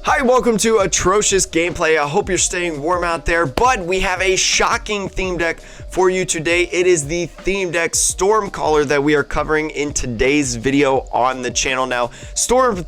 Hi, welcome to Atrocious Gameplay. I hope you're staying warm out there, but we have a shocking theme deck for you today. It is the theme deck Stormcaller that we are covering in today's video on the channel. Now, Stormcaller.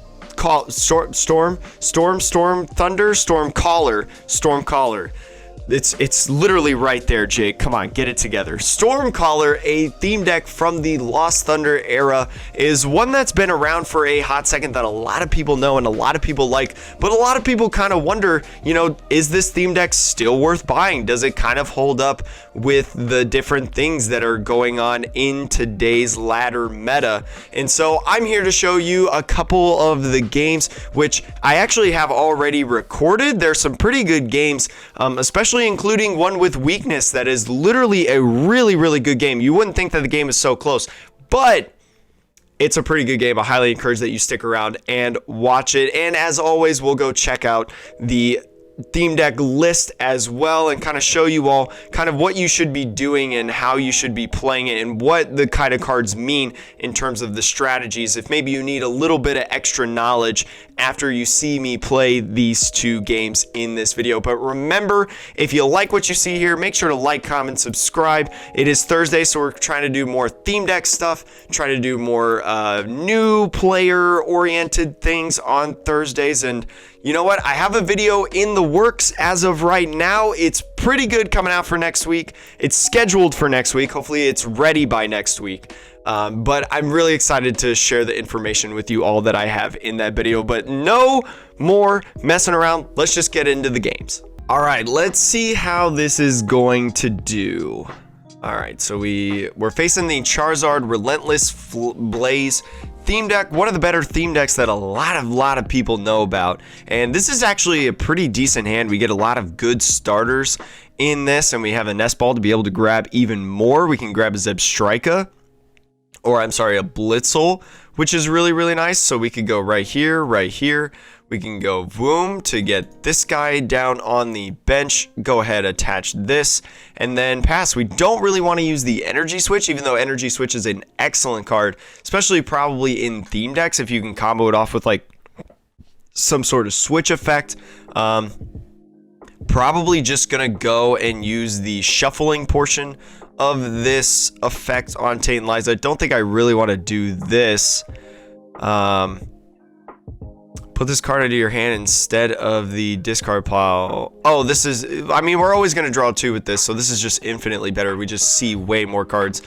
It's literally right there, Jake. Come on, get it together. Stormcaller, a theme deck from the Lost Thunder era, is one that's been around for a hot second that a lot of people know and a lot of people like, but a lot of people kind of wonder, you know, is this theme deck still worth buying? Does it kind of hold up with the different things that are going on in today's ladder meta? And so I'm here to show you a couple of the games, which I actually have already recorded. There's some pretty good games, especially including one with weakness that is literally a really good game. You wouldn't think that the game is so close, but it's a pretty good game. I highly encourage that you stick around and watch it. And as always, we'll go check out the theme deck list as well and kind of show you all kind of what you should be doing and how you should be playing it and what the kind of cards mean in terms of the strategies, if maybe you need a little bit of extra knowledge after you see me play these two games in this video. But remember, if you like what you see here, make sure to like, comment, subscribe. It is Thursday, so we're trying to do more theme deck stuff, try to do more new player oriented things on Thursdays. And you know what? I have a video in the works as of right now. It's pretty good coming out for next week. It's scheduled for next week. Hopefully it's ready by next week. But I'm really excited to share the information with you all that I have in that video. But no more messing around. Let's just get into the games. All right, let's see how this is going to do. All right, so we're facing the Charizard Relentless Blaze theme deck, one of the better theme decks that a lot of people know about. And this is actually a pretty decent hand. We get a lot of good starters in this, and we have a Nest Ball to be able to grab even more. We can grab a Zebstrika, or I'm sorry, a Blitzel, which is really nice. So we could go right here. We can go Voom to get this guy down on the bench. Go ahead, attach this, and then pass. We don't really want to use the Energy Switch, even though Energy Switch is an excellent card, especially probably in theme decks if you can combo it off with like some sort of switch effect. Probably just gonna go and use the shuffling portion of this effect on Tate and Liza. I don't think I really want to do this. Put this card into your hand instead of the discard pile. Oh, this is, I mean, we're always going to draw two with this, so this is just infinitely better. We just see way more cards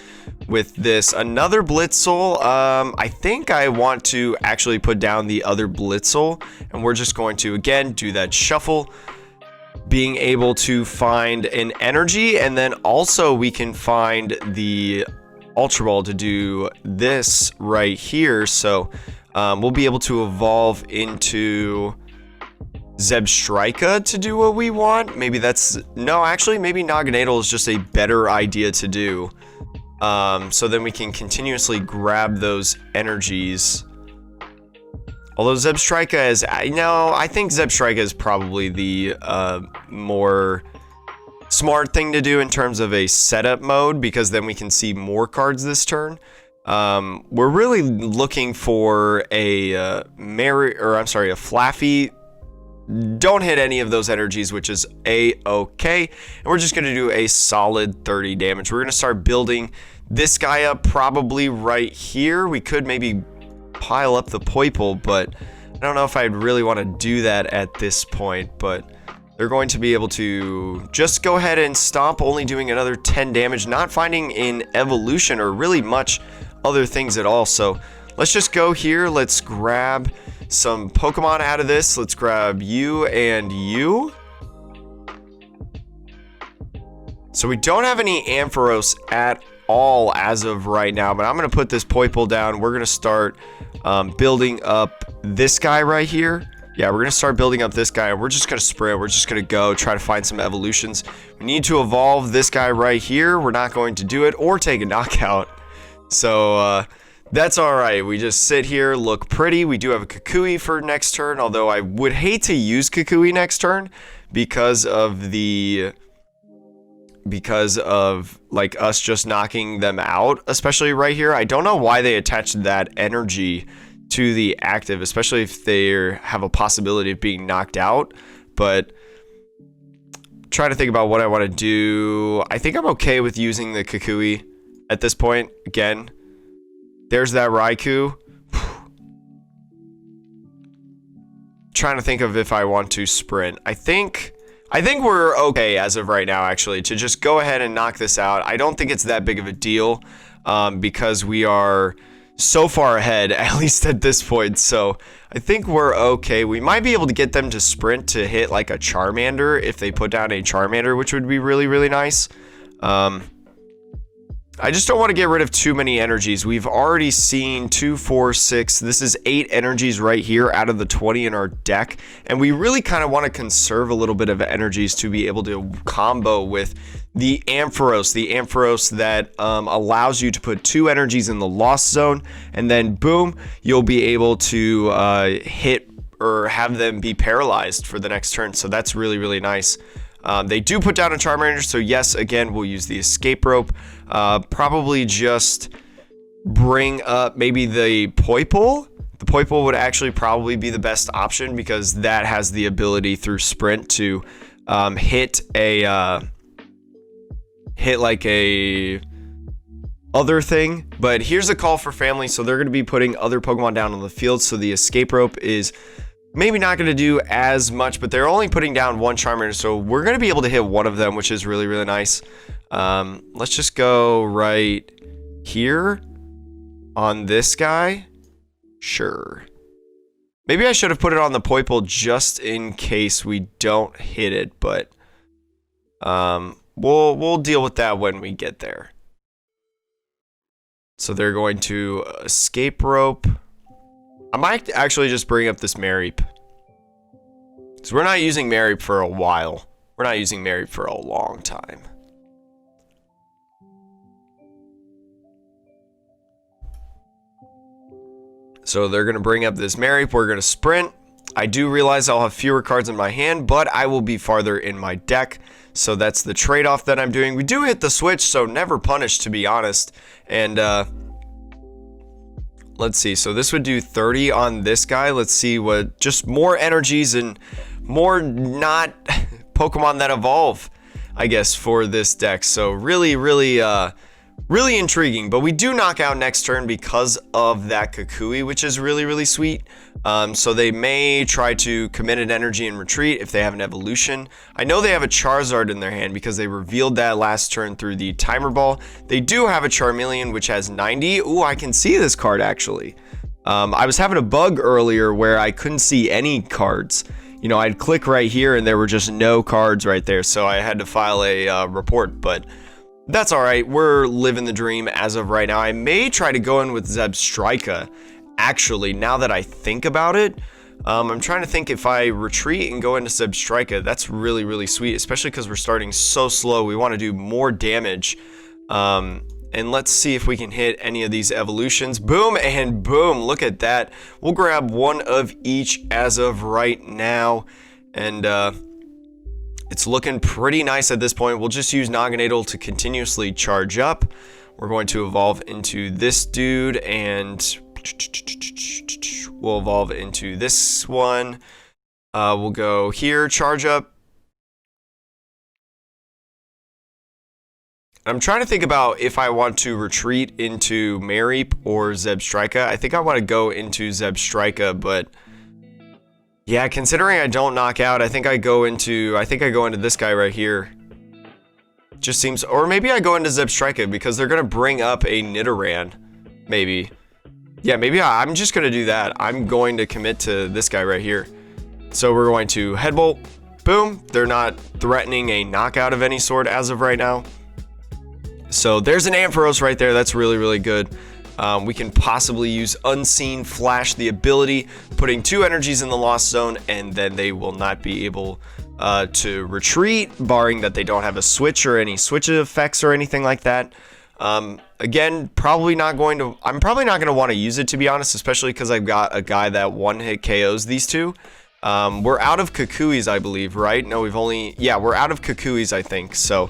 with this. Another Blitzel. I think I want to actually put down the other Blitzel, and we're just going to, again, do that shuffle, being able to find an energy, and then also we can find the Ultra Ball to do this right here. So we'll be able to evolve into Zebstrika to do what we want. Maybe that's, no, actually, maybe Naganadel is just a better idea to do. So then we can continuously grab those energies. Although Zebstrika is, no, I think Zebstrika is probably the more smart thing to do in terms of a setup mode, because then we can see more cards this turn. We're really looking for a a Flaffy. Don't hit any of those energies, which is a-okay. And we're just going to do a solid 30 damage. We're going to start building this guy up probably right here. We could maybe pile up the Poipole, but I don't know if I'd really want to do that at this point. But they're going to be able to just go ahead and stomp, only doing another 10 damage, not finding an evolution or really much other things at all. So let's just go here. Let's grab some Pokemon out of this. Let's grab you and you. So we don't have any Ampharos at all as of right now, but I'm going to put this Poipole down. We're going to start building up this guy right here. Yeah, we're going to start building up this guy, and we're just going to sprint. We're just going to go try to find some evolutions. We need to evolve this guy right here. We're not going to do it or take a knockout. So that's all right. We just sit here, look pretty. We do have a Kukui for next turn, although I would hate to use Kukui next turn because of like us just knocking them out, especially right here. I don't know why they attached that energy to the active, especially if they have a possibility of being knocked out. But trying to think about what I want to do. I think I'm okay with using the Kukui at this point. Again, there's that Raikou. Trying to think of if I want to sprint. I think we're okay as of right now, actually, to just go ahead and knock this out. I don't think it's that big of a deal because we are so far ahead, at least at this point. So I think we're okay. We might be able to get them to sprint to hit like a Charmander if they put down a Charmander, which would be really, really nice. I just don't want to get rid of too many energies. We've already seen 2, 4, 6. This is 8 energies right here out of the 20 in our deck. And we really kind of want to conserve a little bit of energies to be able to combo with the Ampharos. The Ampharos that allows you to put 2 energies in the Lost Zone. And then boom, you'll be able to hit or have them be paralyzed for the next turn. So that's really, really nice. They do put down a Charmander, so yes, again, we'll use the escape rope. Probably just bring up maybe the Poipole. The Poipole would actually probably be the best option because that has the ability through sprint to hit like a other thing. But here's a call for family, so they're going to be putting other Pokemon down on the field, so the escape rope is maybe not going to do as much, but they're only putting down 1 Charmander, so we're going to be able to hit one of them, which is really, really nice. Let's just go right here on this guy. Sure. Maybe I should have put it on the Poipole just in case we don't hit it, but we'll deal with that when we get there. So they're going to escape rope. I might actually just bring up this Mareep. So we're not using Mareep for a while. We're not using Mareep for a long time. So they're going to bring up this Mareep. We're going to sprint. I do realize I'll have fewer cards in my hand, but I will be farther in my deck. So that's the trade-off that I'm doing. We do hit the switch, so never punished, to be honest. And let's see. So this would do 30 on this guy. Let's see what, just more energies and more not Pokemon that evolve, I guess, for this deck. So really, really, really intriguing. But we do knock out next turn because of that Kukui, which is really, really sweet. So they may try to commit an energy and retreat if they have an evolution. I know they have a Charizard in their hand because they revealed that last turn through the timer ball. They do have a Charmeleon, which has 90. Ooh, I can see this card actually. I was having a bug earlier where I couldn't see any cards. You know, I'd click right here and there were just no cards right there. So I had to file a report, but that's all right. We're living the dream as of right now. I may try to go in with Zebstrika. Actually, now that I think about it, I'm trying to think if I retreat and go into Zebstrika. That's really, really sweet, especially because we're starting so slow. We want to do more damage. And let's see if we can hit any of these evolutions. Boom and boom. Look at that. We'll grab one of each as of right now. And it's looking pretty nice at this point. We'll just use Naganadel to continuously charge up. We're going to evolve into this dude and we'll evolve into this one. We'll go here, charge up. I'm trying to think about if I want to retreat into Mareep or Zebstrika. I think I want to go into Zebstrika, but yeah, considering I don't knock out, I think I go into this guy right here. Just seems, or maybe I go into Zebstrika because they're gonna bring up a Nidoran, maybe. Yeah, maybe I'm just gonna do that. I'm going to commit to this guy right here. So we're going to Headbolt. Boom. They're not threatening a knockout of any sort as of right now. So there's an Ampharos right there. That's really, really good. We can possibly use Unseen Flash, the ability, putting 2 energies in the Lost Zone, and then they will not be able to retreat, barring that they don't have a switch or any switch effects or anything like that. Again, I'm probably not going to want to use it, to be honest, especially because I've got a guy that one-hit KOs these two. We're out of Kukuis, I believe, right? No, we're out of Kukuis, I think. So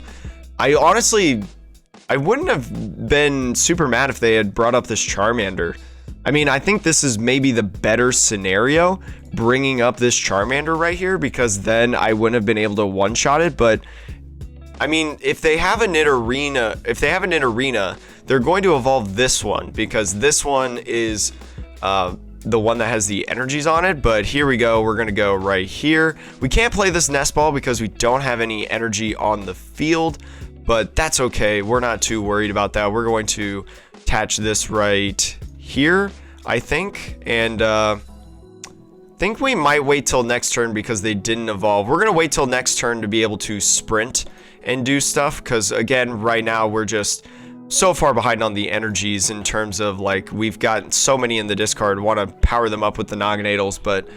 I honestly, I wouldn't have been super mad if they had brought up this Charmander. I mean, I think this is maybe the better scenario, bringing up this Charmander right here, because then I wouldn't have been able to one-shot it. But I mean, if they have a Nidorina, they're going to evolve this one, because this one is the one that has the energies on it. But here we go, we're gonna go right here. We can't play this nest ball because we don't have any energy on the field, but that's okay, we're not too worried about that. We're going to attach this right here, I think, and think we might wait till next turn because they didn't evolve. We're gonna wait till next turn to be able to sprint and do stuff, because again, right now we're just so far behind on the energies in terms of, like, we've got so many in the discard, want to power them up with the Nogginatals. But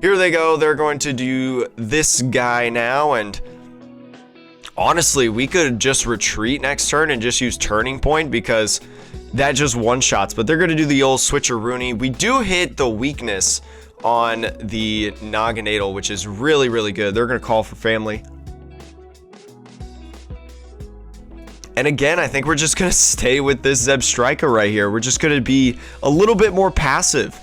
here they go, they're going to do this guy now, and honestly, we could just retreat next turn and just use Turning Point, because that just one-shots. But they're going to do the old switcheroony. We do hit the weakness on the Nogginatal, which is really, really good. They're going to call for family. And again, I think we're just going to stay with this Zebstrika right here. We're just going to be a little bit more passive.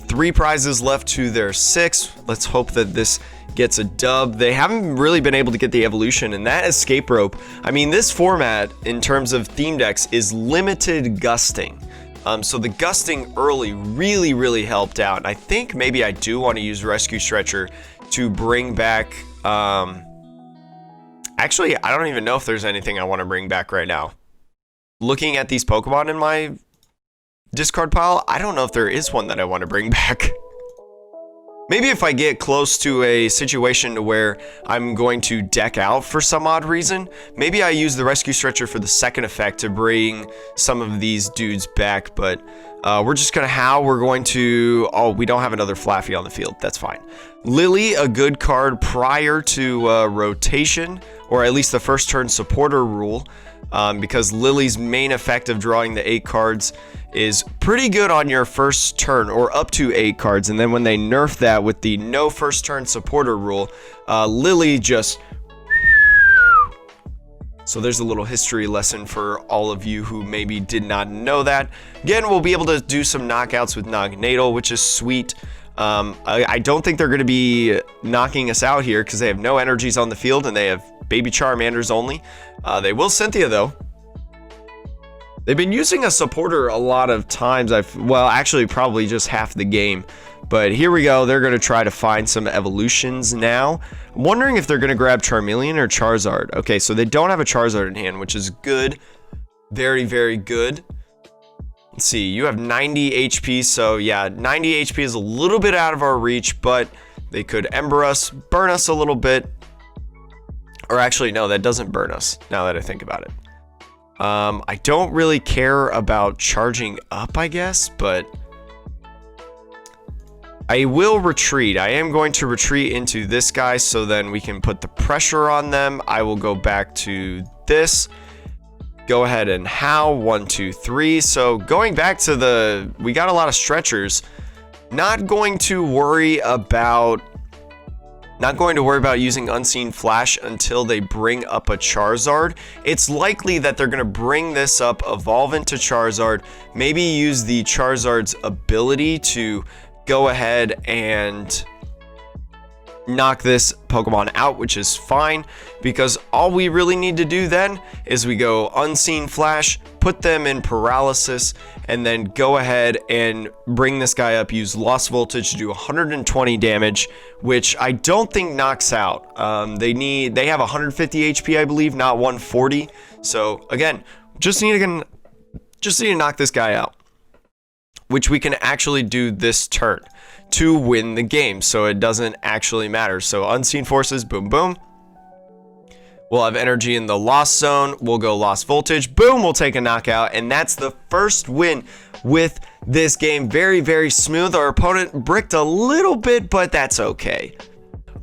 3 prizes left to their 6. Let's hope that this gets a dub. They haven't really been able to get the evolution, and that escape rope. I mean, this format, in terms of theme decks, is limited gusting. So the gusting early really, really helped out. And I think maybe I do want to use Rescue Stretcher to bring back... Actually, I don't even know if there's anything I want to bring back right now. Looking at these Pokemon in my discard pile, I don't know if there is one that I want to bring back. Maybe if I get close to a situation to where I'm going to deck out for some odd reason, maybe I use the Rescue Stretcher for the second effect to bring some of these dudes back. But we're just going to we're going to... Oh, we don't have another Flaffy on the field. That's fine. Lily, a good card prior to rotation, or at least the first turn supporter rule, because Lily's main effect of drawing the 8 cards is pretty good on your first turn, or up to 8 cards. And then when they nerf that with the no first turn supporter rule, Lily just... So there's a little history lesson for all of you who maybe did not know that. Again, we'll be able to do some knockouts with Nogginatal, which is sweet. I don't think they're going to be knocking us out here because they have no energies on the field and they have Baby Charmanders only. They will Cynthia, though. They've been using a supporter a lot of times. Well, actually, probably just half the game. But here we go. They're going to try to find some evolutions now. I'm wondering if they're going to grab Charmeleon or Charizard. Okay, so they don't have a Charizard in hand, which is good. Very, very good. Let's see. You have 90 HP. So, yeah, 90 HP is a little bit out of our reach, but they could Ember us, burn us a little bit. Or actually, no, that doesn't burn us, now that I think about it. I don't really care about charging up, I guess, but I will retreat. I am going to retreat into this guy so then we can put the pressure on them. I will go back to this. Go ahead and howl. 1, 2, 3. So going back to we got a lot of stretchers. Not going to worry about using Unseen Flash until they bring up a Charizard. It's likely that they're going to bring this up, evolve into Charizard, maybe use the Charizard's ability to go ahead and knock this Pokemon out, which is fine, because all we really need to do then is we go Unseen Flash, put them in paralysis, and then go ahead and bring this guy up, use Lost Voltage to do 120 damage, which I don't think knocks out. They have 150 HP, I believe, not 140. So again, just need to knock this guy out, which we can actually do this turn to win the game, so it doesn't actually matter. So Unseen Forces, boom, boom. We'll have energy in the Lost Zone. We'll go Lost Voltage. Boom, we'll take a knockout. And that's the first win with this game. Very, very smooth. Our opponent bricked a little bit, but that's okay.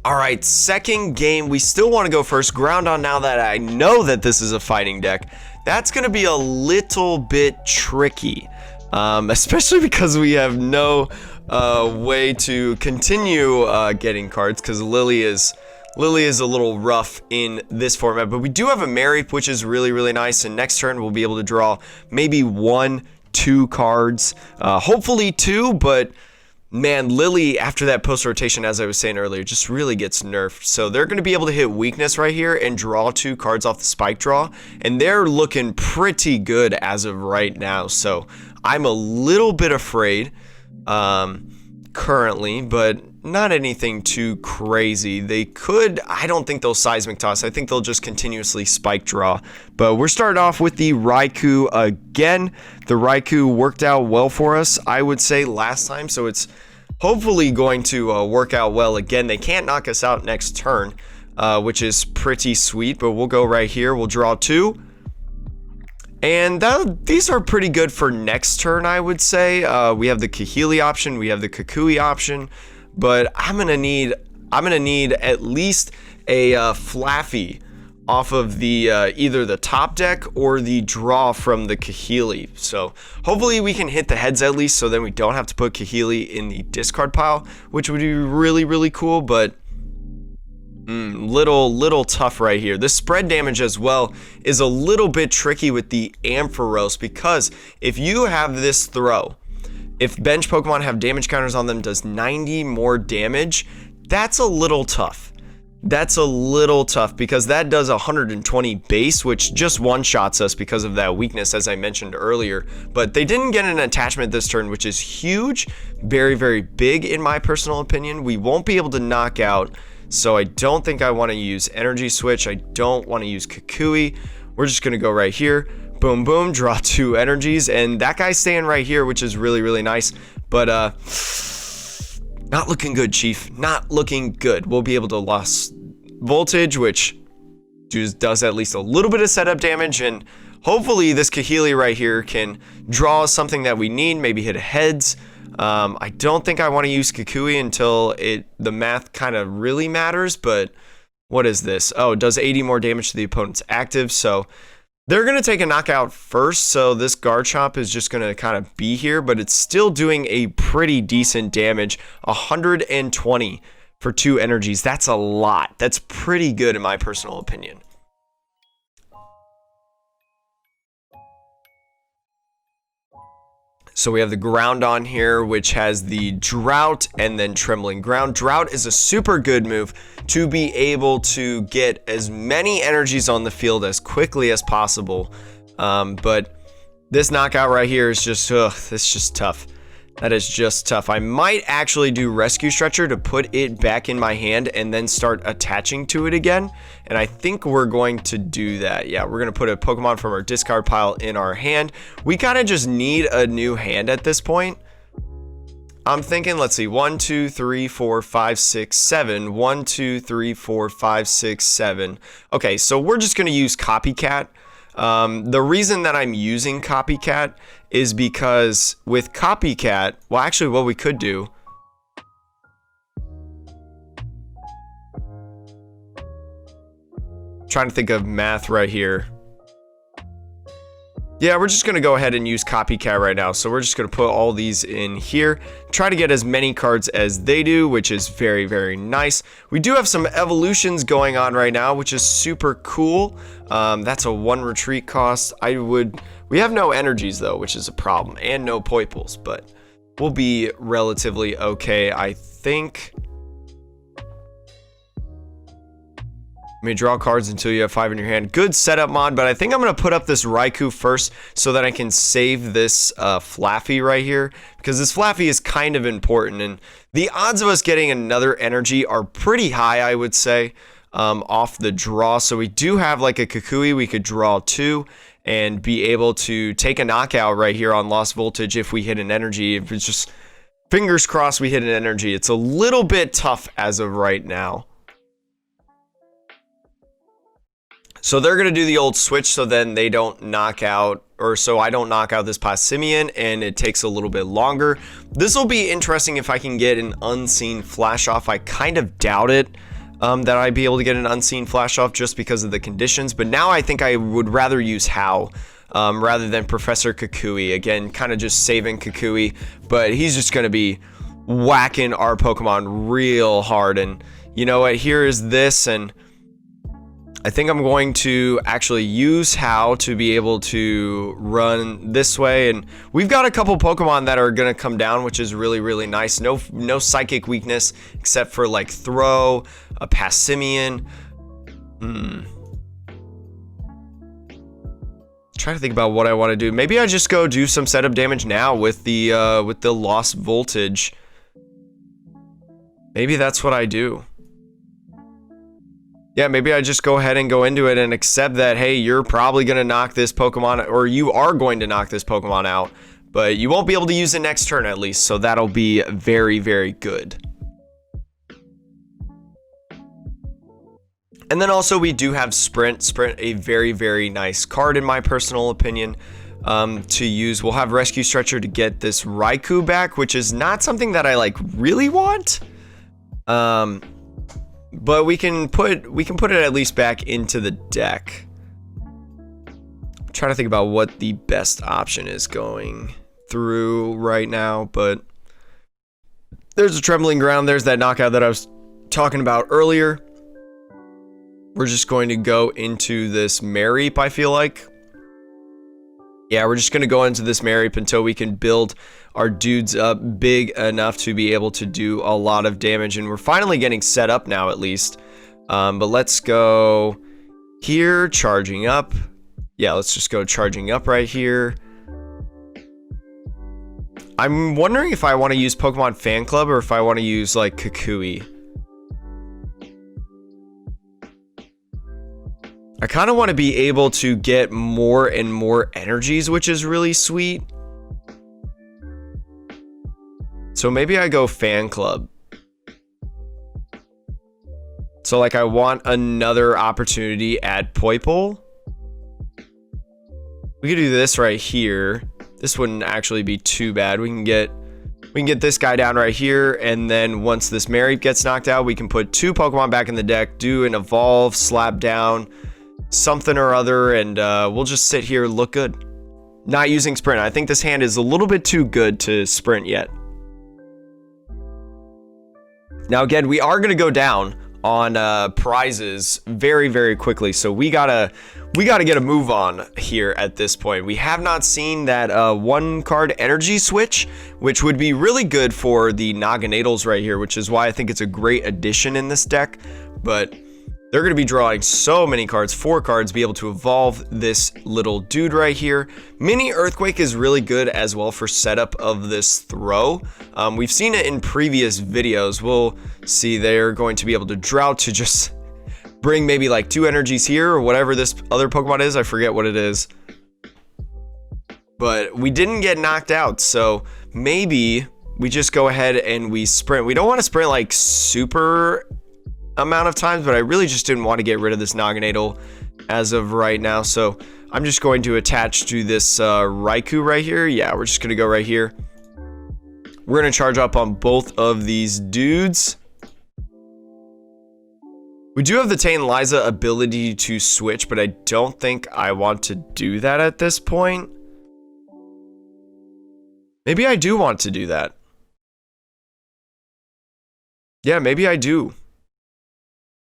All right, second game. We still want to go first. Ground on now that I know that this is a fighting deck. That's going to be a little bit tricky, especially because we have no way to continue getting cards, because Lily is a little rough in this format. But we do have a Mareep, which is really, really nice, and next turn we'll be able to draw maybe 1, 2 cards, hopefully 2, but man, Lily, after that post rotation, as I was saying earlier, just really gets nerfed. So they're going to be able to hit weakness right here and draw 2 cards off the spike draw. And they're looking pretty good as of right now. So I'm a little bit afraid currently, but not anything too crazy. They could, I don't think they'll seismic toss. I think they'll just continuously spike draw. But we're starting off with the Raikou again. The Raikou worked out well for us, I would say, last time. So it's hopefully going to work out well again. They can't knock us out next turn, which is pretty sweet. But we'll go right here. We'll draw 2. And these are pretty good for next turn, I would say. We have the Kahili option. We have the Kukui option. But I'm gonna need at least a Flaffy off of the either the top deck or the draw from the Kahili. So hopefully we can hit the heads at least, so then we don't have to put Kahili in the discard pile, which would be really cool. But little tough right here. The spread damage as well is a little bit tricky with the Ampharos, because if you have this throw, if bench Pokemon have damage counters on them, does 90 more damage, that's a little tough. That's a little tough because that does 120 base, which just one-shots us because of that weakness, as I mentioned earlier. But they didn't get an attachment this turn, which is huge, very big in my personal opinion. We won't be able to knock out, so I don't think I want to use Energy Switch. I don't want to use Kukui. We're just going to go right here. Boom, boom, draw 2 energies, and that guy's staying right here, which is really nice. But not looking good, Chief. Not looking good. We'll be able to lose voltage, which just does at least a little bit of setup damage, and hopefully this Kahili right here can draw something that we need, maybe hit a heads. I don't think I want to use Kukui until the math kind of really matters, but what is this? Oh, it does 80 more damage to the opponent's active, so they're going to take a knockout first, so this Garchomp is just going to kind of be here, but it's still doing a pretty decent damage. 120 for 2 energies. That's a lot. That's pretty good in my personal opinion. So we have the Groudon here, which has the Drought and then Trembling Ground. Drought is a super good move to be able to get as many energies on the field as quickly as possible. But this knockout right here is just, it's just tough. That is just tough. I might actually do Rescue Stretcher to put it back in my hand and then start attaching to it again. And I think we're going to do that. Yeah, we're going to put a Pokemon from our discard pile in our hand. We kind of just need a new hand at this point. I'm thinking, let's see, 1, 2, 3, 4, 5, 6, 7. 1, 2, 3, 4, 5, 6, 7. Okay, so we're just going to use Copycat. The reason that I'm using Copycat is because with Copycat, well, actually what we could do, trying to think of math right here. Yeah, we're just going to go ahead and use Copycat right now. So we're just going to put all these in here. Try to get as many cards as they do, which is very nice. We do have some evolutions going on right now, which is super cool. That's a 1 retreat cost. We have no energies though, which is a problem, and no Poiples, but we'll be relatively okay, I think. You may draw cards until you have 5 in your hand. Good setup mod, but I think I'm going to put up this Raikou first so that I can save this Flaffy right here, because this Flaffy is kind of important, and the odds of us getting another energy are pretty high, I would say, off the draw. So we do have like a Kukui, we could draw 2 and be able to take a knockout right here on Lost Voltage if we hit an energy. If it's just fingers crossed we hit an energy. It's a little bit tough as of right now. So they're going to do the old switch so then they don't knock out, or so I don't knock out this Passimian, and it takes a little bit longer. This will be interesting if I can get an unseen flash off. I kind of doubt it that I'd be able to get an unseen flash off just because of the conditions, but now I think I would rather use How rather than Professor Kukui. Again, kind of just saving Kukui, but he's just going to be whacking our Pokemon real hard. And you know what, here is this, and I think I'm going to actually use How to be able to run this way, and we've got a couple Pokemon that are gonna come down, which is really, really nice. No psychic weakness except for like Throw, a Passimian. Trying to think about what I want to do. Maybe I just go do some setup damage now with the lost voltage. Maybe that's what I do. Yeah, maybe I just go ahead and go into it and accept that, hey, you're probably going to knock this Pokemon, or you are going to knock this Pokemon out, but you won't be able to use it next turn at least, so that'll be very, very good. And then also we do have Sprint. Sprint, a very, very nice card in my personal opinion to use. We'll have Rescue Stretcher to get this Raikou back, which is not something that I like really want. But we can put it at least back into the deck. I'm trying to think about what the best option is going through right now, but there's a Trembling Ground. There's that knockout that I was talking about earlier. We're just going to go into this Mareep, I feel like. Yeah, we're just going to go into this Mareep until we can build our dudes up big enough to be able to do a lot of damage. And we're finally getting set up now, at least. But let's go here, charging up. Yeah, let's just go charging up right here. I'm wondering if I want to use Pokemon Fan Club or if I want to use, like, Kukui. I kind of want to be able to get more and more energies, which is really sweet. So maybe I go Fan Club. So like I want another opportunity at Poipole. We could do this right here. This wouldn't actually be too bad. We can get this guy down right here, and then once this Mareep gets knocked out, we can put 2 Pokemon back in the deck, do an Evolve, slap down, something or other, and we'll just sit here, look good. Not using Sprint. I think this hand is a little bit too good to Sprint yet. Now again, we are going to go down on prizes very, very quickly, so we gotta get a move on here at this point. We have not seen that 1 card energy switch, which would be really good for the Naganadels right here, which is why I think it's a great addition in this deck. But they're going to be drawing so many cards, 4 cards, be able to evolve this little dude right here. Mini Earthquake is really good as well for setup of this Throw. We've seen it in previous videos. We'll see they're going to be able to Drought to just bring maybe like 2 energies here or whatever this other Pokemon is. I forget what it is. But we didn't get knocked out, so maybe we just go ahead and we Sprint. We don't want to Sprint like super amount of times, but I really just didn't want to get rid of this Naganadel as of right now, so I'm just going to attach to this Raikou right here. Yeah, we're just gonna go right here. We're gonna charge up on both of these dudes. We do have the Tane-Liza ability to switch, but I don't think I want to do that at this point. Maybe I do want to do that. Yeah, maybe I do.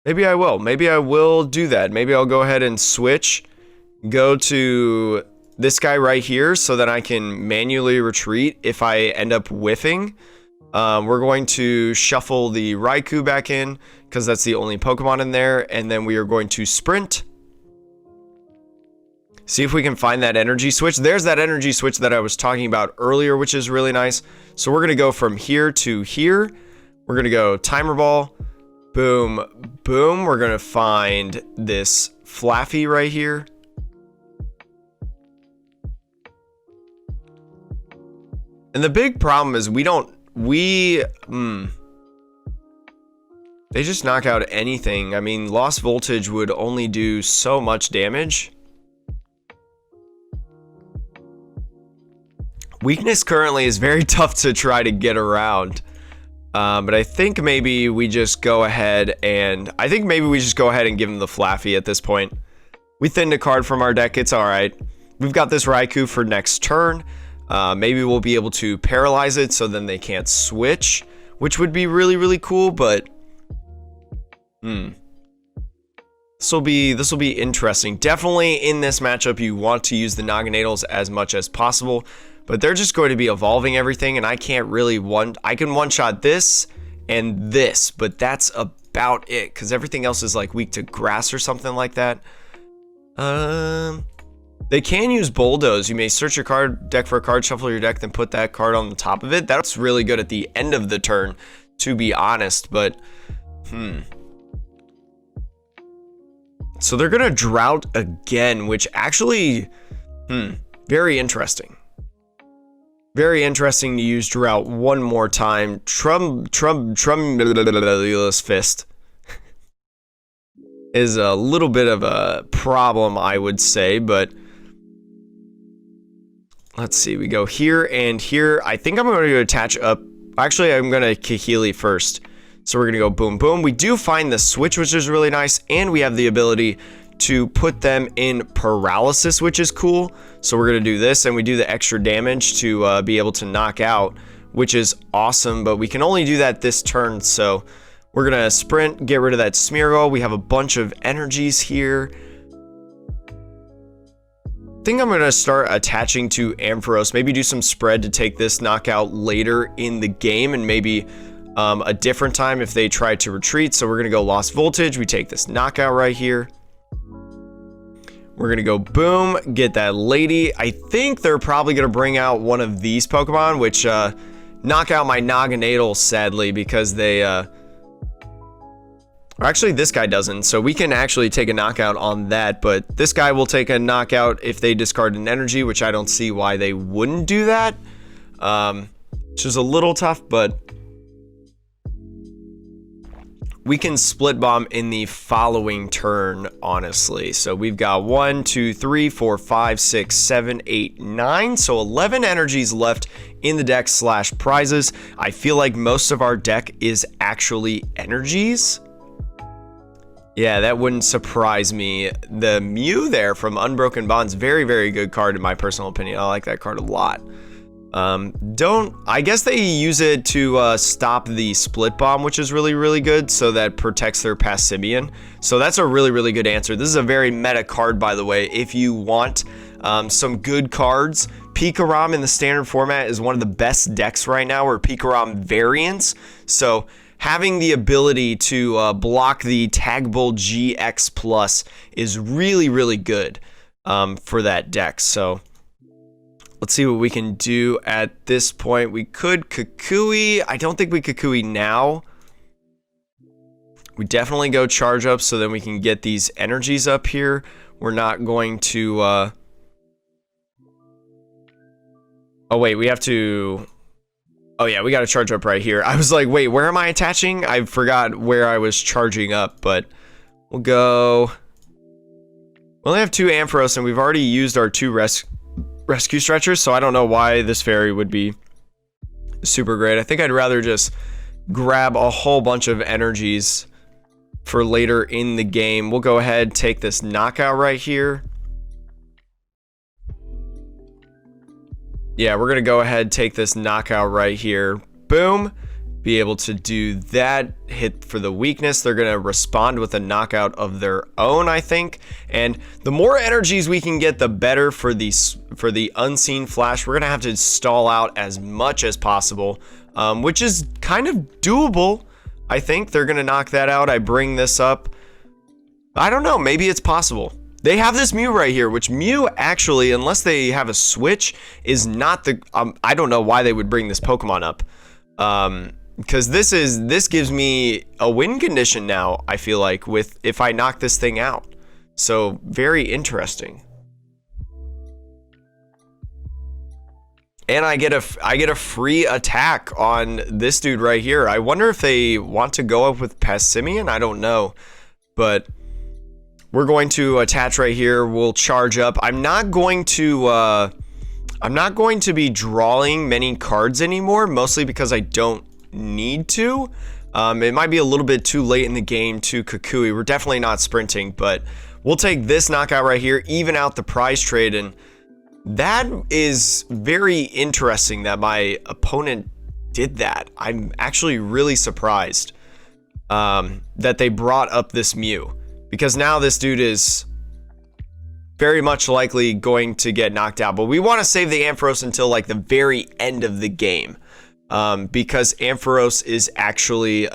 Maybe I will. Maybe I will do that. Maybe I'll go ahead and switch. Go to this guy right here so that I can manually retreat if I end up whiffing. We're going to shuffle the Raikou back in because that's the only Pokemon in there. And then we are going to Sprint. See if we can find that energy switch. There's that energy switch that I was talking about earlier, which is really nice. So we're going to go from here to here. We're going to go Timer Ball. Boom, boom. We're going to find this Flaffy right here. And the big problem is they just knock out anything. I mean, Lost Voltage would only do so much damage. Weakness currently is very tough to try to get around. But I think maybe we just go ahead and give him the Flaffy at this point. We thinned a card from our deck. It's all right. We've got this Raikou for next turn. Maybe we'll be able to paralyze it so then they can't switch, which would be really, really cool. But This will be interesting. Definitely in this matchup, you want to use the Naganadels as much as possible, but they're just going to be evolving everything, and I can't really I can one-shot this and this, but that's about it, because everything else is like weak to grass or something like that. They can use Bulldoze. You may search your card deck for a card, shuffle your deck, then put that card on the top of it. That's really good at the end of the turn, to be honest, but so they're gonna Drought again, which actually, very interesting. Very interesting to use Drought one more time. Tremulous Fist is a little bit of a problem, I would say, but let's see. We go here and here. I think I'm going to attach up. Actually, I'm going to Kahili first. So we're going to go boom, boom. We do find the switch, which is really nice, and we have the ability to put them in paralysis, which is cool. So we're going to do this, and we do the extra damage to be able to knock out, which is awesome, but we can only do that this turn, so we're going to sprint, get rid of that Smeargle. We have a bunch of energies here. I think I'm going to start attaching to Ampharos, maybe do some spread to take this knockout later in the game, and maybe a different time if they try to retreat. So we're going to go Lost Voltage. We take this knockout right here. We're going to go boom, get that lady. I think they're probably going to bring out one of these Pokemon, which knock out my Naganadel, sadly, because they... Actually, this guy doesn't, so we can actually take a knockout on that, but this guy will take a knockout if they discard an energy, which I don't see why they wouldn't do that. Which is a little tough, but... we can split bomb in the following turn, honestly. So we've got 1, 2, 3, 4, 5, 6, 7, 8, 9. So 11 energies left in the deck / prizes. I feel like most of our deck is actually energies. Yeah, that wouldn't surprise me. The Mew there from Unbroken Bonds, very, very good card in my personal opinion. I like that card a lot. I guess they use it to stop the split bomb, which is really, really good, so that protects their Passimian. So that's a really, really good answer. This is a very meta card, by the way. If you want some good cards, Pikarom in the standard format is one of the best decks right now, or Pikarom variants. So having the ability to block the Tag Bull GX Plus is really, really good for that deck. So let's see what we can do at this point. We could Kukui. I don't think we Kukui now. We definitely go charge up so then we can get these energies up here. We're not going to... oh, wait, we have to... oh, yeah, we got to charge up right here. I was like, wait, where am I attaching? I forgot where I was charging up, but we'll go... we only have 2 Ampharos, and we've already used our 2 rescue stretchers, so I don't know why this fairy would be super great. I think I'd rather just grab a whole bunch of energies for later in the game. We'll go ahead, take this knockout right here. Yeah, we're gonna go ahead, take this knockout right here. Boom. Be able to do that. Hit for the weakness. They're gonna respond with a knockout of their own, I think. And the more energies we can get, the better for the unseen flash. We're gonna have to stall out as much as possible, which is kind of doable. I think they're gonna knock that out. I bring this up. I don't know. Maybe it's possible. They have this Mew right here, which Mew actually, unless they have a switch, is not the... I don't know why they would bring this Pokemon up. Because this gives me a win condition now, I feel like, with if I knock this thing out. So, very interesting. And I get a free attack on this dude right here. I wonder if they want to go up with Passimian. I don't know. But we're going to attach right here. We'll charge up. I'm not going to be drawing many cards anymore, mostly because I don't need to. It might be a little bit too late in the game to Kukui. We're definitely not sprinting, but we'll take this knockout right here, even out the prize trade, and that is very interesting that my opponent did that. I'm actually really surprised that they brought up this Mew, because now this dude is very much likely going to get knocked out. But we want to save the Ampharos until like the very end of the game, because Ampharos is actually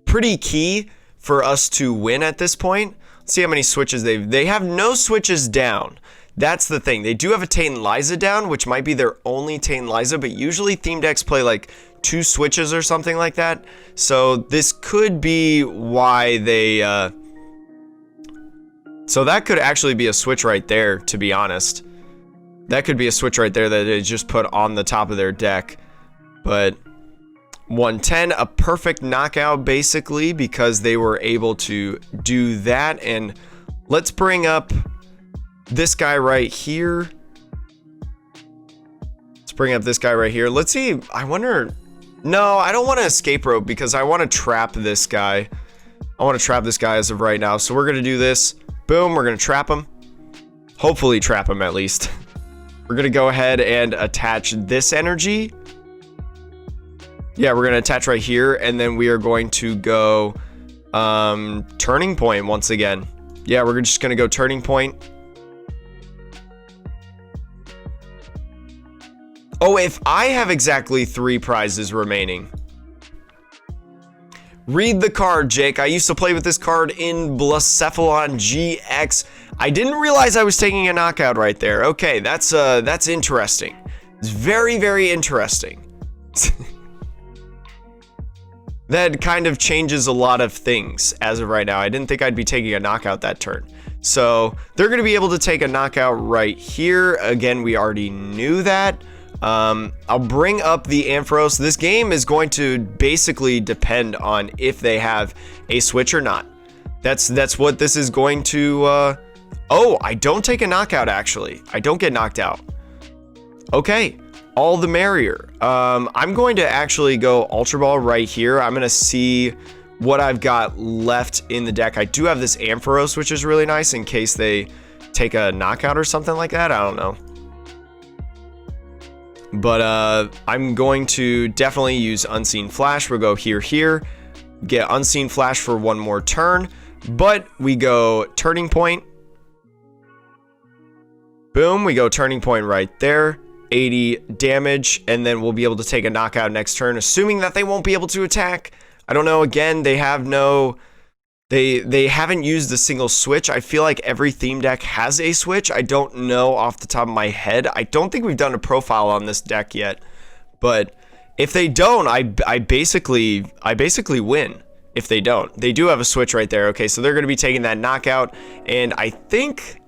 pretty key for us to win at this point. Let's see how many switches they have. No switches down. That's the thing. They do have a Tane Liza down, which might be their only Tane Liza, but usually theme decks play like 2 switches or something like that. So this could be why they so that could actually be a switch right there, to be honest. That could be a switch right there that they just put on the top of their deck. But 110, a perfect knockout basically, because they were able to do that. And let's bring up this guy right here. Let's bring up this guy right here. Let's see. I wonder. No, I don't want to escape rope because I want to trap this guy. I want to trap this guy as of right now. So we're going to do this. Boom. We're going to trap him. Hopefully trap him at least. We're going to go ahead and attach this energy. Yeah, we're going to attach right here. And then we are going to go turning point once again. Yeah, we're just going to go turning point. Oh, if I have exactly 3 prizes remaining. Read the card, Jake. I used to play with this card in Blacephalon GX. I didn't realize I was taking a knockout right there. Okay, that's interesting. It's very, very interesting. That kind of changes a lot of things as of right now. I didn't think I'd be taking a knockout that turn. So they're going to be able to take a knockout right here. Again, we already knew that. I'll bring up the Ampharos. This game is going to basically depend on if they have a switch or not. That's what this is going to. Oh, I don't take a knockout actually. I don't get knocked out. Okay, all the merrier. I'm going to actually go Ultra Ball right here. I'm going to see what I've got left in the deck. I do have this Ampharos, which is really nice in case they take a knockout or something like that. I don't know. But I'm going to definitely use Unseen Flash. We'll go here, get Unseen Flash for one more turn. But we go Turning Point. Boom, we go Turning Point right there. 80 damage, and then we'll be able to take a knockout next turn, assuming that they won't be able to attack. I don't know. Again, they have no... They haven't used a single switch. I feel like every theme deck has a switch. I don't know off the top of my head. I don't think we've done a profile on this deck yet. But if they don't, I basically win. If they don't. They do have a switch right there. Okay, so they're going to be taking that knockout. And I think...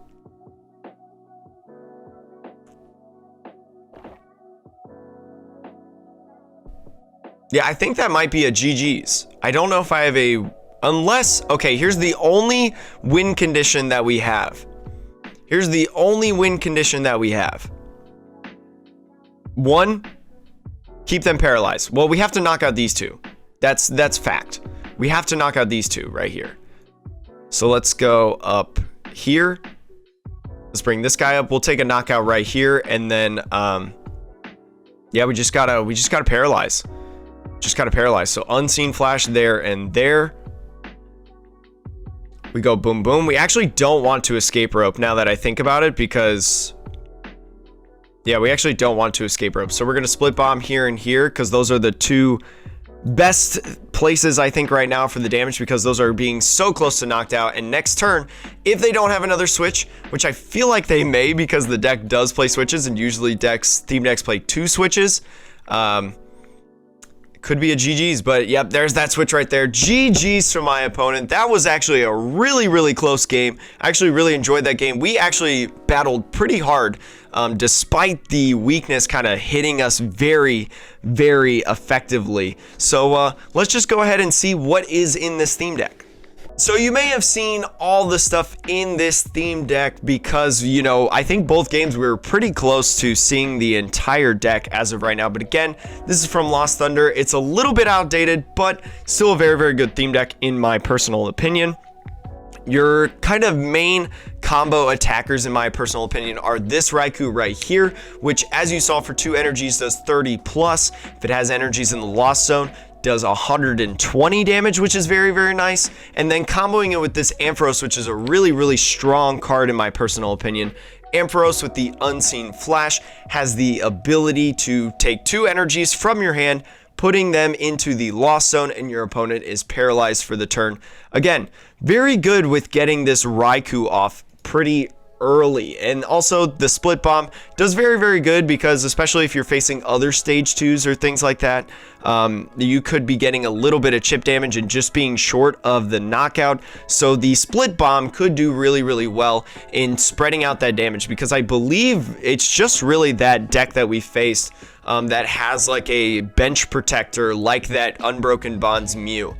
yeah, I think that might be a GG's. I don't know if I have a... unless, okay, here's the only win condition that we have. Here's the only win condition that we have. 1, keep them paralyzed. Well, we have to knock out these 2. That's fact. We have to knock out these 2 right here. So let's go up here. Let's bring this guy up. We'll take a knockout right here, and then yeah, we just gotta paralyze. Just gotta paralyze. So Unseen Flash there and there. We go boom, boom. We actually don't want to escape rope now that I think about it, because... yeah, we actually don't want to escape rope. So we're going to split bomb here and here, because those are the 2 best places, I think, right now for the damage, because those are being so close to knocked out. And next turn, if they don't have another switch, which I feel like they may, because the deck does play switches, and usually theme decks play 2 switches. Could be a GG's, but yep, there's that switch right there. GG's from my opponent. That was actually a really, really close game. I actually really enjoyed that game. We actually battled pretty hard, despite the weakness kind of hitting us very, very effectively. So let's just go ahead and see what is in this theme deck. So you may have seen all the stuff in this theme deck because, you know, I think both games we were pretty close to seeing the entire deck as of right now. But again, this is from Lost Thunder. It's a little bit outdated, but still a very, very good theme deck in my personal opinion. Your kind of main combo attackers, in my personal opinion, are this Raikou right here, which, as you saw, for 2 energies does 30 plus. If it has energies in the Lost Zone, does 120 damage, which is very, very nice. And then comboing it with this Ampharos, which is a really, really strong card in my personal opinion. Ampharos with the Unseen Flash has the ability to take 2 energies from your hand, putting them into the Lost Zone, and your opponent is paralyzed for the turn. Again, very good with getting this Raikou off pretty early. And also the Split Bomb does very, very good because especially if you're facing other stage 2s or things like that, you could be getting a little bit of chip damage and just being short of the knockout. So the Split Bomb could do really, really well in spreading out that damage, because I believe it's just really that deck that we faced that has like a bench protector like that Unbroken Bonds Mew.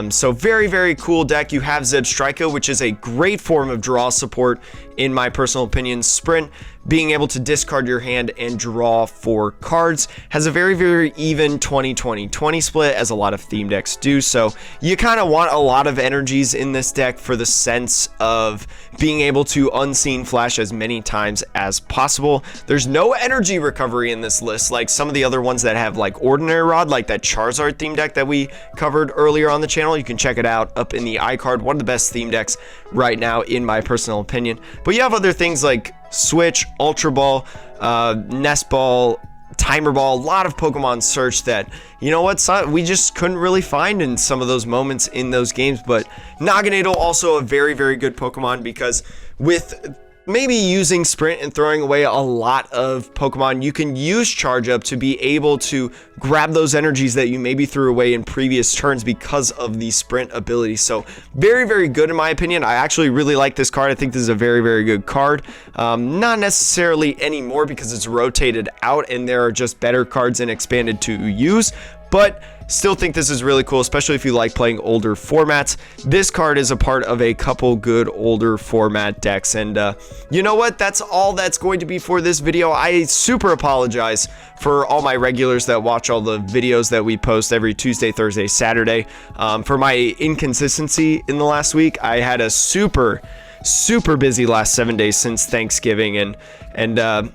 So very, very cool deck. You have Zebstrika, which is a great form of draw support in my personal opinion. Sprint, being able to discard your hand and draw 4 cards, has a very, very even 20-20-20 split, as a lot of theme decks do. So you kind of want a lot of energies in this deck for the sense of being able to Unseen Flash as many times as possible. There's no energy recovery in this list like some of the other ones that have like Ordinary Rod, like that Charizard theme deck that we covered earlier on the channel. You can check it out up in the iCard. One of the best theme decks right now in my personal opinion. But you have other things like Switch, Ultra Ball, Nest Ball, Timer Ball, a lot of Pokemon Search that, you know what, we just couldn't really find in some of those moments in those games. But Naganadel, also a very, very good Pokemon, because with maybe using Sprint and throwing away a lot of Pokemon, you can use Charge Up to be able to grab those energies that you maybe threw away in previous turns because of the Sprint ability. So very, very good in my opinion. I actually really like this card. I think this is a very, very good card. Not necessarily anymore because it's rotated out and there are just better cards and expanded to use, but still think this is really cool, especially if you like playing older formats. This card is a part of a couple good older format decks. And you know what? That's all that's going to be for this video. I super apologize for all my regulars that watch all the videos that we post every Tuesday, Thursday, Saturday. For my inconsistency in the last week, I had a super busy last 7 days since Thanksgiving, and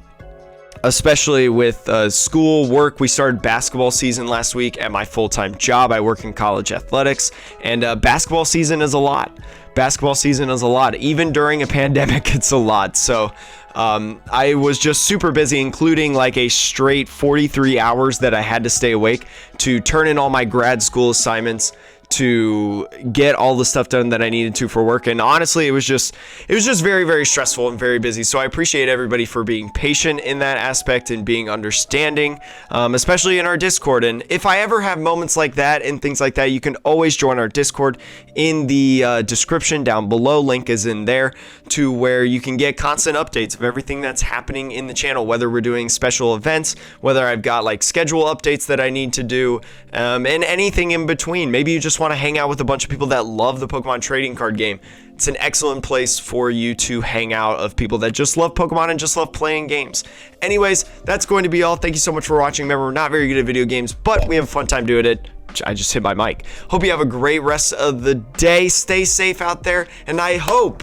especially with school, work. We started basketball season last week at my full-time job. I work in college athletics, and basketball season is a lot. Basketball season is a lot. Even during a pandemic, it's a lot. So I was just super busy, including like a straight 43 hours that I had to stay awake to turn in all my grad school assignments, to get all the stuff done that I needed to for work. And honestly, it was just very, very stressful and very busy. So I appreciate everybody for being patient in that aspect and being understanding, especially in our Discord. And if I ever have moments like that and things like that, you can always join our Discord in the description down below. Link is in there to where you can get constant updates of everything that's happening in the channel, whether we're doing special events, whether I've got like schedule updates that I need to do, and anything in between. Maybe you just want to hang out with a bunch of people that love the Pokemon trading card game. It's an excellent place for you to hang out, of people that just love Pokemon and just love playing games. Anyways, that's going to be all. Thank you so much for watching. Remember, we're not very good at video games, but we have a fun time doing it. I just hit my mic. Hope you have a great rest of the day. Stay safe out there, and I hope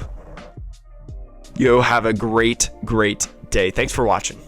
you have a great day. Thanks for watching.